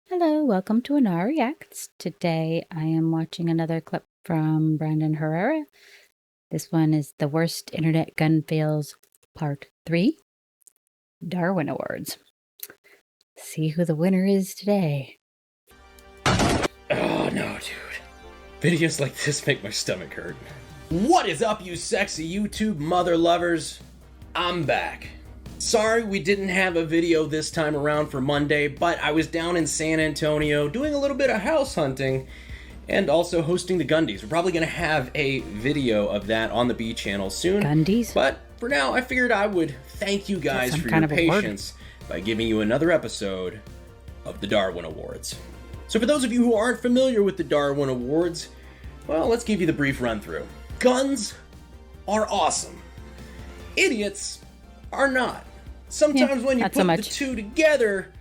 Hello, welcome to Ennara Reacts. Today I am watching another clip from Brandon Herrera. This one is The Worst Internet Gun Fails Part 3, Darwin Awards. See who the winner is today. Oh no, dude. Videos like this make my stomach hurt. What is up, you sexy YouTube mother lovers? I'm back. Sorry we didn't have a video this time around for Monday, but I was down in San Antonio doing a little bit of house hunting and also hosting the Gundies. We're probably going to have a video of that on the B channel soon. Gundies? But for now, I figured I would thank you guys for your patience by giving you another episode of the Darwin Awards. So for those of you who aren't familiar with the Darwin Awards, well, let's give you the brief run through. Guns are awesome. Idiots are not. Sometimes when you put the two together,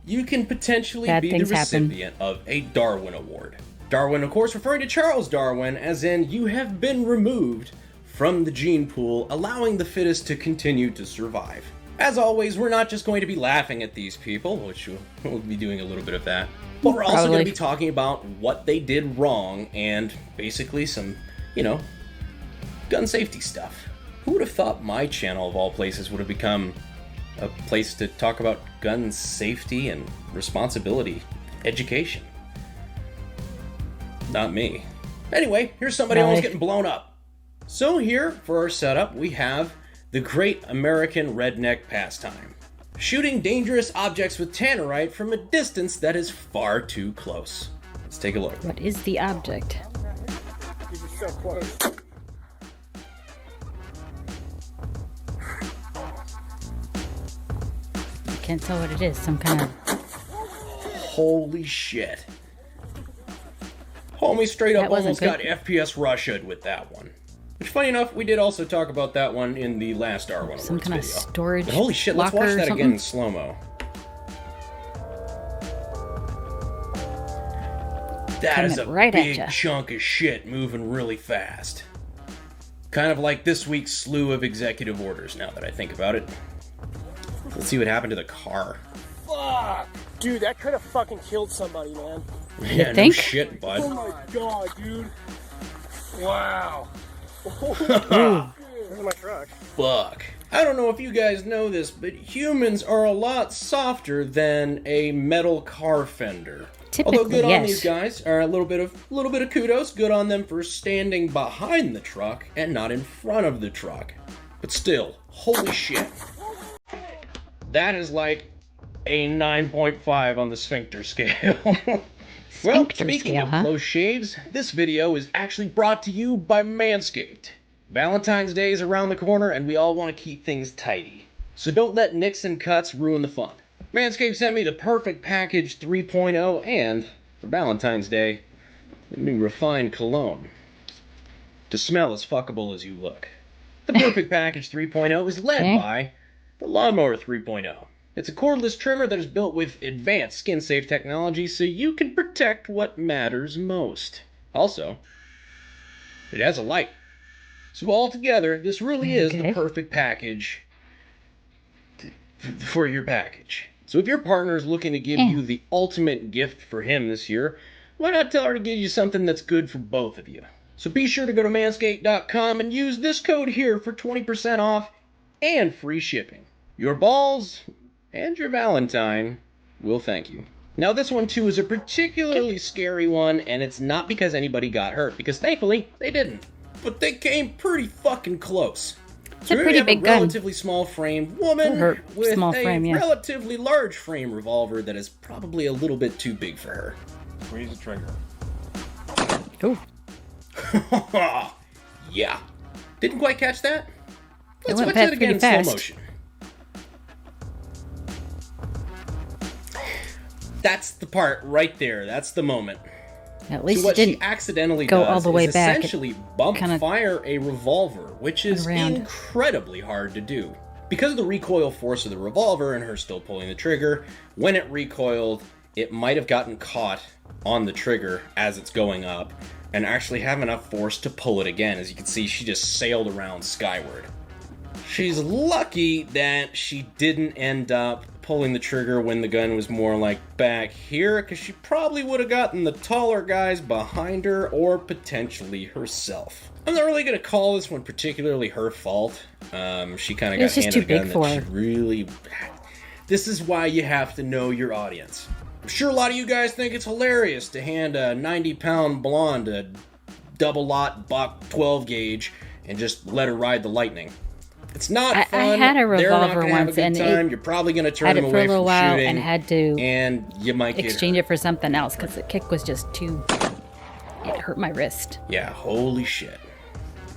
you can potentially be the recipient of a Darwin Award. Darwin, of course, referring to Charles Darwin, as in you have been removed from the gene pool, allowing the fittest to continue to survive. As always, we're not just going to be laughing at these people, which we'll be doing a little bit of that, but we're also going to be talking about what they did wrong and basically some, gun safety stuff. Who would have thought my channel, of all places, would have become a place to talk about gun safety and responsibility education? Not me. Anyway, here's somebody almost getting blown up. So here, for our setup, we have the great American redneck pastime. Shooting dangerous objects with tannerite from a distance that is far too close. Let's take a look. What is the object? These are so close. Can't tell what it is. Some kind of... Holy shit. Homie straight up almost got FPS Russia'd with that one. Which, funny enough, we did also talk about that one in the last Darwin Awards Some kind video. of storage. But holy shit, let's watch that again in slow-mo. That is a big chunk of shit moving really fast. Kind of like this week's slew of executive orders, now that I think about it. Let's see what happened to the car. Fuck! Dude, that could have fucking killed somebody, man. Yeah, no shit, bud. Oh my god, dude. Wow. Where's my truck? Fuck. I don't know if you guys know this, but humans are a lot softer than a metal car fender. Typically, although good on these guys, are a little bit of kudos. Good on them for standing behind the truck and not in front of the truck. But still, holy shit. That is like a 9.5 on the sphincter scale. Well, speaking of close shaves, this video is actually brought to you by Manscaped. Valentine's Day is around the corner and we all want to keep things tidy. So don't let nicks and cuts ruin the fun. Manscaped sent me the Perfect Package 3.0 and, for Valentine's Day, a new refined cologne. To smell as fuckable as you look. The Perfect Package 3.0 is led by the Lawnmower 3.0. It's a cordless trimmer that is built with advanced skin-safe technology so you can protect what matters most. Also, it has a light. So altogether, this really is the perfect package for your package. So if your partner is looking to give you the ultimate gift for him this year, why not tell her to give you something that's good for both of you? So be sure to go to manscaped.com and use this code here for 20% off and free shipping. Your balls and your Valentine will thank you. Now this one too is a particularly scary one, and it's not because anybody got hurt, because thankfully they didn't. But they came pretty fucking close. It's a pretty big gun. Relatively small framed woman with a relatively large frame revolver that is probably a little bit too big for her. Squeeze the trigger. Ooh. Yeah. Didn't quite catch that? Let's watch that it again in slow motion. That's the part right there. That's the moment. At least so what she accidentally go does all the way is back. essentially bump fire a revolver, which is incredibly hard to do. Because of the recoil force of the revolver and her still pulling the trigger, when it recoiled, it might have gotten caught on the trigger as it's going up and actually have enough force to pull it again. As you can see, she just sailed around skyward. She's lucky that she didn't end up pulling the trigger when the gun was more like back here, because she probably would have gotten the taller guys behind her or potentially herself. I'm not really going to call this one particularly her fault. She kind of got handed a gun that she really... This is why you have to know your audience. I'm sure a lot of you guys think it's hilarious to hand a 90-pound blonde a double-lot Buck 12 gauge and just let her ride the lightning. It's not fun. I had a revolver once, and you're probably going to turn them away from shooting, and had to and you might exchange it for something else because the kick was just too. It hurt my wrist. Yeah, holy shit.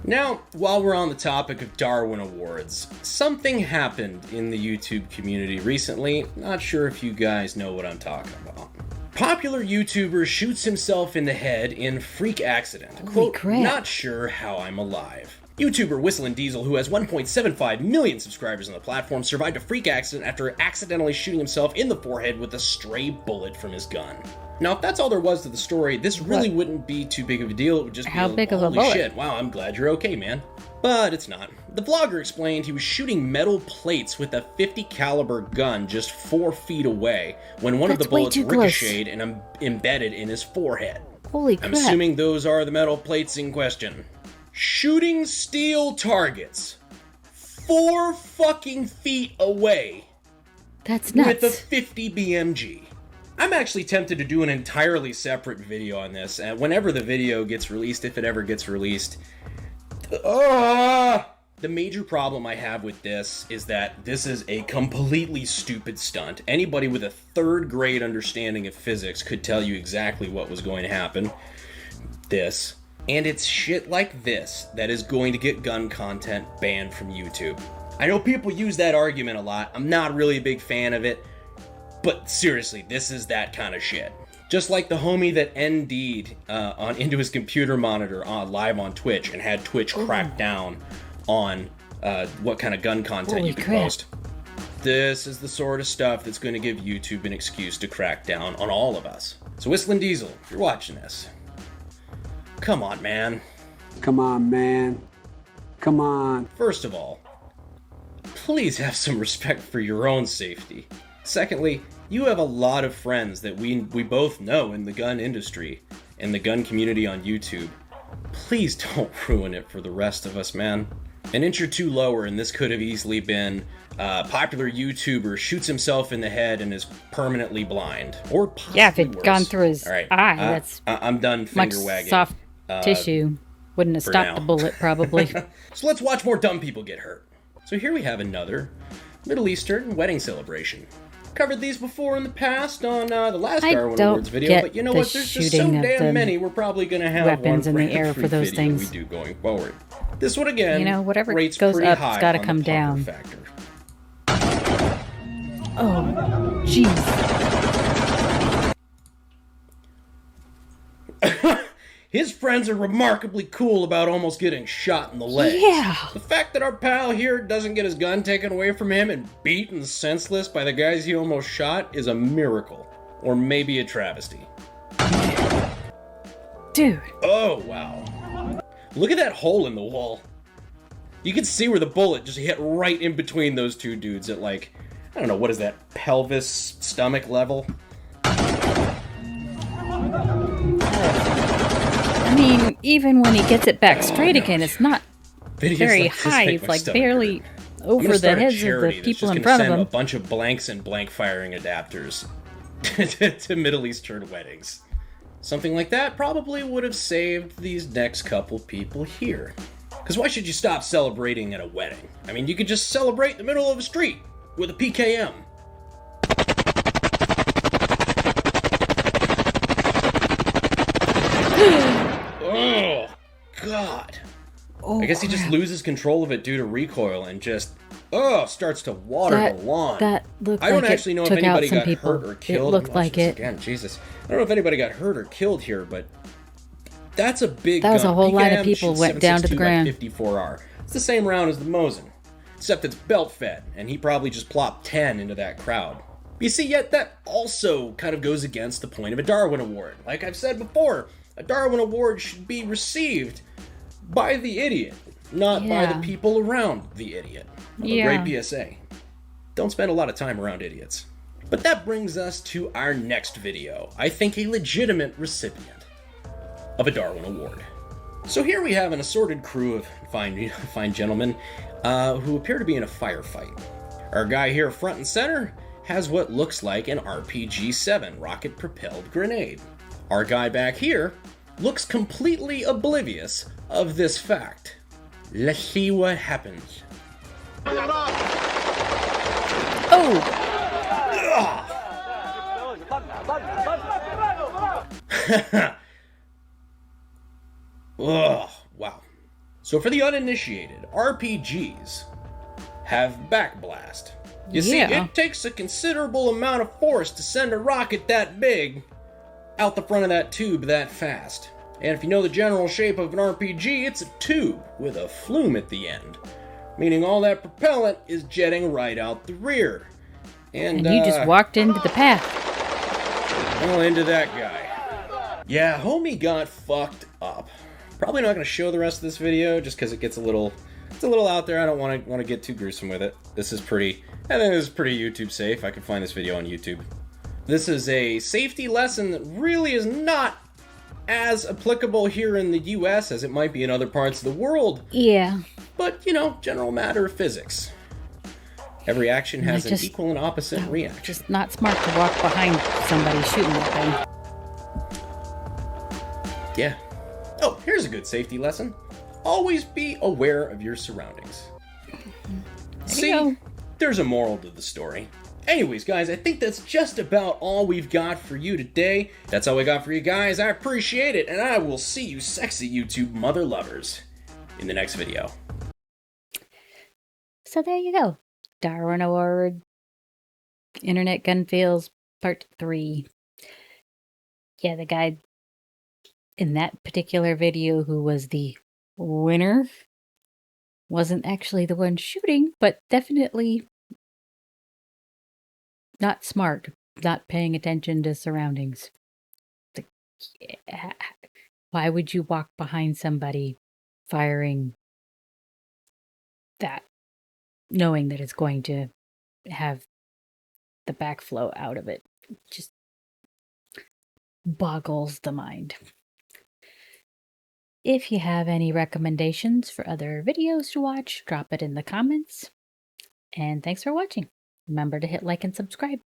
Now, while we're on the topic of Darwin Awards, something happened in the YouTube community recently. Not sure if you guys know what I'm talking about. Popular YouTuber shoots himself in the head in freak accident. Holy crap. Not sure how I'm alive. YouTuber Whistling Diesel, who has 1.75 million subscribers on the platform, survived a freak accident after accidentally shooting himself in the forehead with a stray bullet from his gun. Now, if that's all there was to the story, this really wouldn't be too big of a deal. It would just be how big of a holy bullet? Shit, wow, I'm glad you're okay, man. But it's not. The vlogger explained he was shooting metal plates with a .50 caliber gun just 4 feet away when one of the bullets ricocheted and embedded in his forehead. Holy crap. I'm assuming those are the metal plates in question. Shooting steel targets 4 fucking feet away. That's nuts. With a 50 BMG. I'm actually tempted to do an entirely separate video on this, and whenever the video gets released, if it ever gets released. The major problem I have with this is that this is a completely stupid stunt. Anybody with a 3rd grade understanding of physics could tell you exactly what was going to happen. This. And it's shit like this that is going to get gun content banned from YouTube. I know people use that argument a lot. I'm not really a big fan of it. But seriously, this is that kind of shit. Just like the homie that ND'd into his computer monitor live on Twitch and had Twitch crack down on what kind of gun content you can post. This is the sort of stuff that's going to give YouTube an excuse to crack down on all of us. So Whistling Diesel, if you're watching this, come on, man. Come on, man. Come on. First of all, please have some respect for your own safety. Secondly, you have a lot of friends that we both know in the gun industry and the gun community on YouTube. Please don't ruin it for the rest of us, man. An inch or two lower, and this could have easily been popular YouTuber shoots himself in the head and is permanently blind. Or possibly if it'd worse. gone through his eye, that's I'm done finger much wagging. soft tissue. Wouldn't have stopped the bullet, probably. So let's watch more dumb people get hurt. So here we have another Middle Eastern wedding celebration. Covered these before in the past on the last Darwin Awards video, but you know what? There's just so damn many. We're probably going to have weapons one in the air for those things. we do going forward. This one again, whatever rates goes pretty up, high it's got to on come the down. factor. Oh, jeez. His friends are remarkably cool about almost getting shot in the leg. Yeah. The fact that our pal here doesn't get his gun taken away from him and beaten senseless by the guys he almost shot is a miracle. Or maybe a travesty. Dude. Oh, wow. Look at that hole in the wall. You can see where the bullet just hit right in between those two dudes at, like, I don't know, what is that, pelvis, stomach level? I mean, even when he gets it back straight again, it's not very high. It's like barely over the heads of the people in front of him. A bunch of blanks and blank firing adapters to Middle Eastern weddings. Something like that probably would have saved these next couple people here. Because why should you stop celebrating at a wedding? I mean, you could just celebrate in the middle of a street with a PKM. Oh, God. I guess he just loses control of it due to recoil and just, starts to water the lawn. That looked I don't like actually know if took out anybody some got people. hurt or killed. It looked like it. Again, Jesus. I don't know if anybody got hurt or killed here, but that's a big That was gun. a whole line of PKM people shoots went down to the 7.62 ground. by 54R. It's the same round as the Mosin, except it's belt fed, and he probably just plopped 10 into that crowd. You see, yet that also kind of goes against the point of a Darwin Award. Like I've said before, a Darwin Award should be received by the idiot, not by the Yeah. people around the idiot. A great PSA. Don't spend a lot of time around idiots. But that brings us to our next video. I think a legitimate recipient of a Darwin Award. So here we have an assorted crew of fine gentlemen who appear to be in a firefight. Our guy here front and center has what looks like an RPG-7 rocket-propelled grenade. Our guy back here looks completely oblivious of this fact. Let's see what happens. Oh! Ugh, wow. So for the uninitiated, RPGs have backblast. You see, it takes a considerable amount of force to send a rocket that big out the front of that tube that fast. And if you know the general shape of an RPG, it's a tube with a flume at the end, meaning all that propellant is jetting right out the rear. And you just walked into the path. Well, into that guy. Yeah, homie got fucked up. Probably not going to show the rest of this video just because it gets a little out there. I don't want to get too gruesome with it. I think this is pretty YouTube safe. I can find this video on YouTube. This is a safety lesson that really is not as applicable here in the US as it might be in other parts of the world. Yeah. But, you know, general matter of physics. Every action has an equal and opposite reaction. Just not smart to walk behind somebody shooting that thing. Yeah. Oh, here's a good safety lesson. Always be aware of your surroundings. See, there's a moral to the story. Anyways, guys, I think that's just about all we've got for you today. That's all we got for you guys. I appreciate it, and I will see you sexy YouTube mother lovers in the next video. So there you go. Darwin Award, Internet Gun Fails, Part 3. Yeah, the guy in that particular video who was the winner wasn't actually the one shooting, but definitely not smart, not paying attention to surroundings. Why would you walk behind somebody firing that, knowing that it's going to have the backflow out of it? Just boggles the mind. If you have any recommendations for other videos to watch, drop it in the comments. And thanks for watching. Remember to hit like and subscribe.